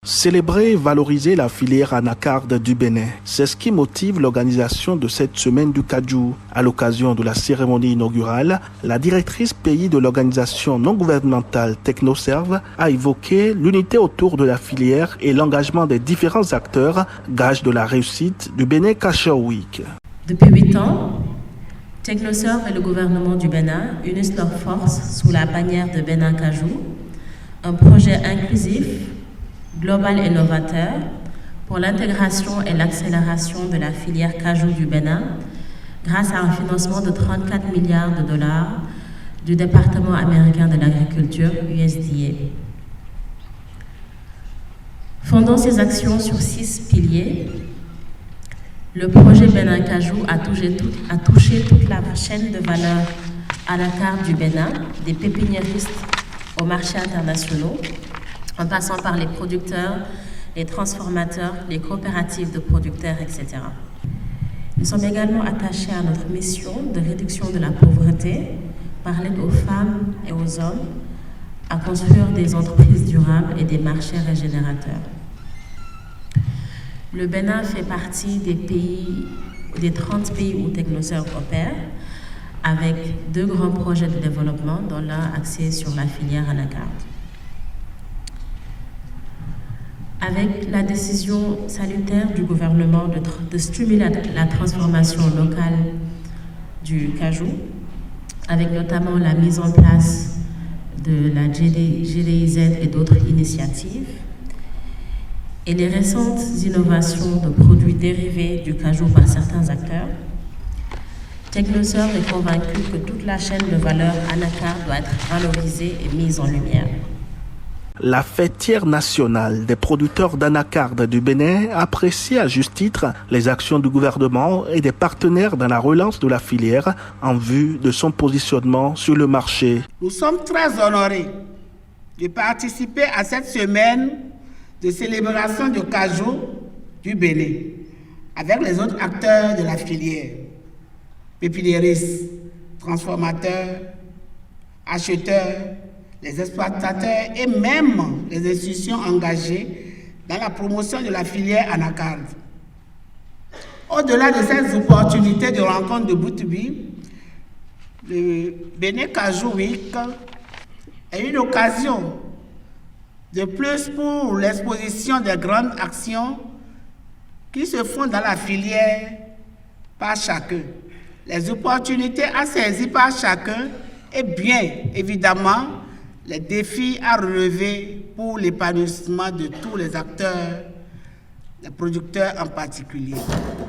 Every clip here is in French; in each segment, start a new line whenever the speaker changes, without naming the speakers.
Célébrer et valoriser la filière anacarde du Bénin, c'est ce qui motive l'organisation de cette semaine du Kajou. À l'occasion de la cérémonie inaugurale, la directrice pays de l'organisation non gouvernementale Technoserve a évoqué l'unité autour de la filière et l'engagement des différents acteurs, gage de la réussite du Bénin Culture Week.
Depuis 8 ans, Technoserve et le gouvernement du Bénin unissent leurs forces sous la bannière de Bénin Kajou, un projet inclusif, global et novateur pour l'intégration et l'accélération de la filière cajou du Bénin grâce à un financement de 34 milliards de dollars du département américain de l'agriculture, USDA. Fondant ses actions sur 6 piliers, le projet Bénin Kajou a touché toute la chaîne de valeur à la carte du Bénin, des pépiniéristes aux marchés internationaux, en passant par les producteurs, les transformateurs, les coopératives de producteurs, etc. Nous sommes également attachés à notre mission de réduction de la pauvreté par l'aide aux femmes et aux hommes à construire des entreprises durables et des marchés régénérateurs. Le Bénin fait partie des 30 pays où Technoserve opère, avec 2 grands projets de développement, dont l'un axé sur la filière anacarde. Avec la décision salutaire du gouvernement de stimuler la transformation locale du cajou, avec notamment la mise en place de la GDIZ et d'autres initiatives, et les récentes innovations de produits dérivés du cajou par certains acteurs, Technoserve est convaincu que toute la chaîne de valeur anacarde doit être valorisée et mise en lumière.
La fêtière nationale des producteurs d'anacarde du Bénin apprécie à juste titre les actions du gouvernement et des partenaires dans la relance de la filière en vue de son positionnement sur le marché.
Nous sommes très honorés de participer à cette semaine de célébration du cajou du Bénin avec les autres acteurs de la filière, pépiniéristes, transformateurs, acheteurs, les exploitateurs et même les institutions engagées dans la promotion de la filière anacarde. Au-delà de ces opportunités de rencontre de B2B, le Bénin Kajou Week est une occasion de plus pour l'exposition des grandes actions qui se font dans la filière par chacun. Les opportunités à saisir par chacun et bien évidemment les défis à relever pour l'épanouissement de tous les acteurs, les producteurs en particulier.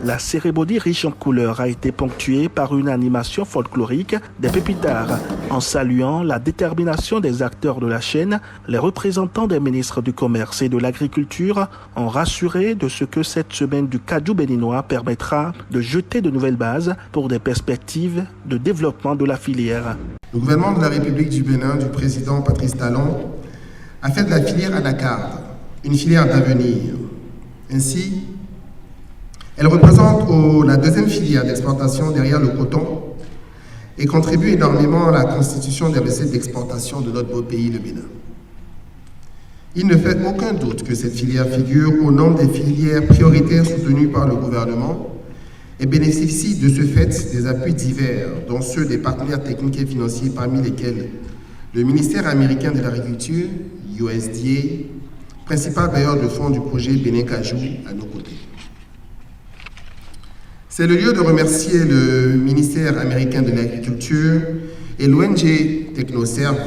La cérémonie riche en couleurs a été ponctuée par une animation folklorique des pépitards. En saluant la détermination des acteurs de la chaîne, les représentants des ministres du Commerce et de l'Agriculture ont rassuré de ce que cette semaine du Kajou béninois permettra de jeter de nouvelles bases pour des perspectives de développement de la filière.
Le gouvernement de la République du Bénin, du président Patrice Talon, a fait de la filière anacarde une filière d'avenir. Ainsi, elle représente la deuxième filière d'exportation derrière le coton et contribue énormément à la constitution des recettes d'exportation de notre beau pays, le Bénin. Il ne fait aucun doute que cette filière figure au nombre des filières prioritaires soutenues par le gouvernement et bénéficie de ce fait des appuis divers, dont ceux des partenaires techniques et financiers, parmi lesquels le ministère américain de l'Agriculture, USDA, principal bailleur de fonds du projet Bénin Kajou, à nos côtés. C'est le lieu de remercier le ministère américain de l'Agriculture et l'ONG Technoserve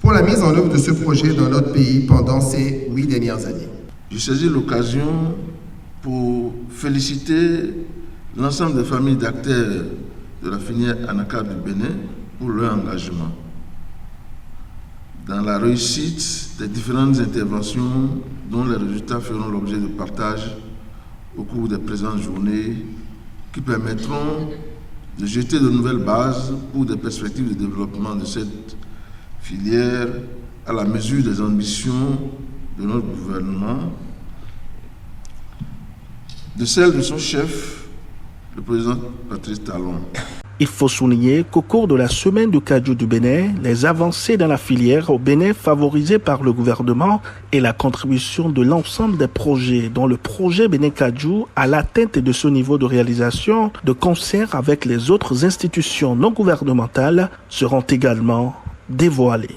pour la mise en œuvre de ce projet dans notre pays pendant ces 8 dernières années.
Je saisis l'occasion pour féliciter l'ensemble des familles d'acteurs de la filière anacarde du Bénin pour leur engagement dans la réussite des différentes interventions dont les résultats feront l'objet de partage au cours des présentes journées qui permettront de jeter de nouvelles bases pour des perspectives de développement de cette filière à la mesure des ambitions de notre gouvernement, de celle de son chef, le président Patrice Talon.
Il faut souligner qu'au cours de la semaine du cajou du Bénin, les avancées dans la filière au Bénin favorisées par le gouvernement et la contribution de l'ensemble des projets dont le projet Bénin Cajou à l'atteinte de ce niveau de réalisation de concert avec les autres institutions non gouvernementales seront également dévoilées.